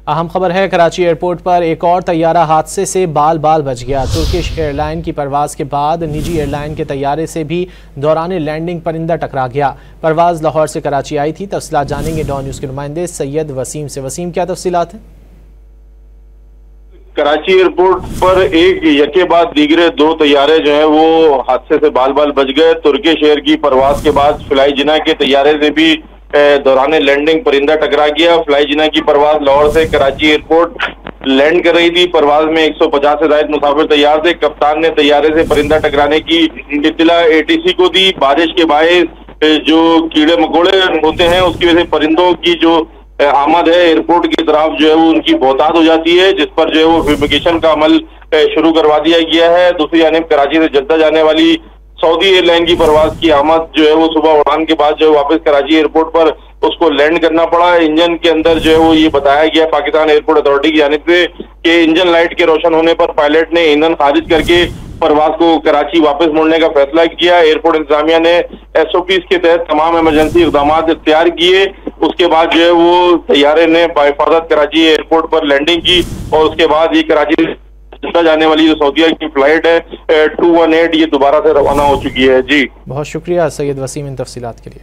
अहम खबर है, कराची एयरपोर्ट पर एक और तैयारा हादसे से बाल बाल बच गया। तुर्किश एयरलाइन की परवाज के बाद निजी एयरलाइन के तैयारे से भी दौरान लैंडिंग परिंदा टकरा गया। परवाज लाहौर से कराची आई थी। तफसीलात जानेंगे डॉन न्यूज़ के नुमाइंदे सैयद वसीम से। वसीम, क्या तफसीलात है? कराची एयरपोर्ट पर एक यके बाद दीगरे दो तैयारे जो है वो हादसे से बाल बाल बच गए। तुर्किश एयर की परवाज के बाद फ्लाई जिना के तैयारे से भी दौरान लैंडिंग परिंदा टकरा गया। फ्लाई जिना की परवाज लाहौर से कराची एयरपोर्ट लैंड कर रही थी। परवाज में 150 से ज्यादा मुसाफिर तैयार थे। कप्तान ने तैयारे से परिंदा टकराने की इत्तला एटीसी को दी। बारिश के बायस जो कीड़े मकोड़े होते हैं उसकी वजह से परिंदों की जो आमद है एयरपोर्ट की तरफ जो है वो उनकी बहुतात हो जाती है, जिस पर जो है वो फ्यूमिगेशन का अमल शुरू करवा दिया गया है। दूसरी जानिब कराची से जद्दा जाने वाली सऊदी एयरलाइन की परवाज की आमद जो है वो सुबह उड़ान के बाद जो है वापस कराची एयरपोर्ट पर उसको लैंड करना पड़ा। इंजन के अंदर जो है वो ये बताया गया पाकिस्तान एयरपोर्ट अथॉरिटी की जानिब से कि इंजन लाइट के रोशन होने पर पायलट ने ईंधन खारिज करके परवाज को कराची वापस मोड़ने का फैसला किया। एयरपोर्ट इंतजामिया ने SOPs के तहत तमाम इमरजेंसी इकदाम इख्तियार किए। उसके बाद जो है वो तैयारे ने बाहिफाजत कराची एयरपोर्ट पर लैंडिंग की और उसके बाद ये कराची जाने वाली जो सऊदीया की फ्लाइट है 218 ये दोबारा से रवाना हो चुकी है। जी, बहुत शुक्रिया सैयद वसीम इन तफसीलात के लिए।